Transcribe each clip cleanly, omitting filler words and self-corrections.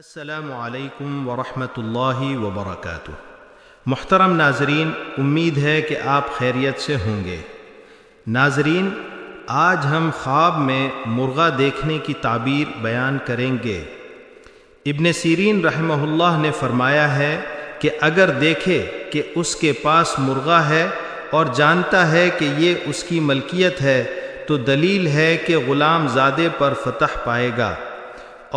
السلام علیکم ورحمۃ اللہ وبرکاتہ۔ محترم ناظرین، امید ہے کہ آپ خیریت سے ہوں گے۔ ناظرین، آج ہم خواب میں مرغا دیکھنے کی تعبیر بیان کریں گے۔ ابن سیرین رحمہ اللہ نے فرمایا ہے کہ اگر دیکھے کہ اس کے پاس مرغا ہے اور جانتا ہے کہ یہ اس کی ملکیت ہے تو دلیل ہے کہ غلام زادے پر فتح پائے گا،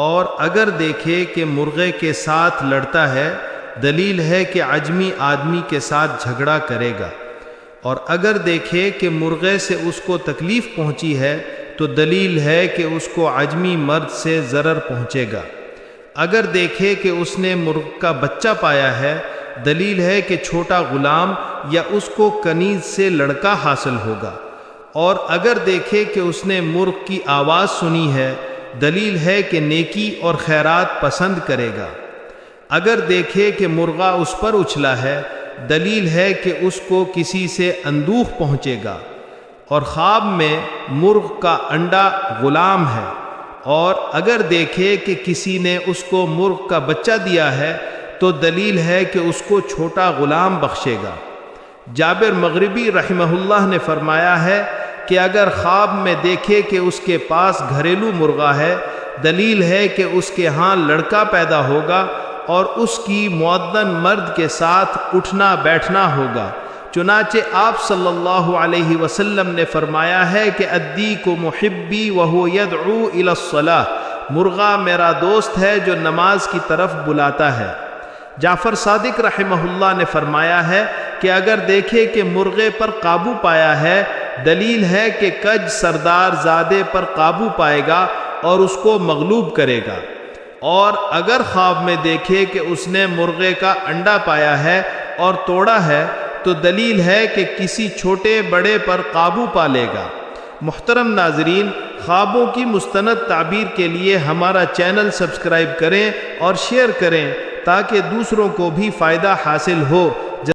اور اگر دیکھے کہ مرغے کے ساتھ لڑتا ہے دلیل ہے کہ عجمی آدمی کے ساتھ جھگڑا کرے گا، اور اگر دیکھے کہ مرغے سے اس کو تکلیف پہنچی ہے تو دلیل ہے کہ اس کو عجمی مرد سے ضرر پہنچے گا۔ اگر دیکھے کہ اس نے مرغ کا بچہ پایا ہے دلیل ہے کہ چھوٹا غلام یا اس کو کنیز سے لڑکا حاصل ہوگا، اور اگر دیکھے کہ اس نے مرغ کی آواز سنی ہے دلیل ہے کہ نیکی اور خیرات پسند کرے گا۔ اگر دیکھے کہ مرغا اس پر اچھلا ہے دلیل ہے کہ اس کو کسی سے اندوہ پہنچے گا، اور خواب میں مرغ کا انڈا غلام ہے، اور اگر دیکھے کہ کسی نے اس کو مرغ کا بچہ دیا ہے تو دلیل ہے کہ اس کو چھوٹا غلام بخشے گا۔ جابر مغربی رحمہ اللہ نے فرمایا ہے کہ اگر خواب میں دیکھے کہ اس کے پاس گھریلو مرغا ہے دلیل ہے کہ اس کے ہاں لڑکا پیدا ہوگا اور اس کی معدن مرد کے ساتھ اٹھنا بیٹھنا ہوگا۔ چنانچہ آپ صلی اللہ علیہ وسلم نے فرمایا ہے کہ الدیک محبی وہو یدعو الی الصلاۃ، مرغا میرا دوست ہے جو نماز کی طرف بلاتا ہے۔ جعفر صادق رحمہ اللہ نے فرمایا ہے کہ اگر دیکھے کہ مرغے پر قابو پایا ہے دلیل ہے کہ کج سردار زادے پر قابو پائے گا اور اس کو مغلوب کرے گا، اور اگر خواب میں دیکھے کہ اس نے مرغے کا انڈا پایا ہے اور توڑا ہے تو دلیل ہے کہ کسی چھوٹے بڑے پر قابو پا لے گا۔ محترم ناظرین، خوابوں کی مستند تعبیر کے لیے ہمارا چینل سبسکرائب کریں اور شیئر کریں تاکہ دوسروں کو بھی فائدہ حاصل ہو۔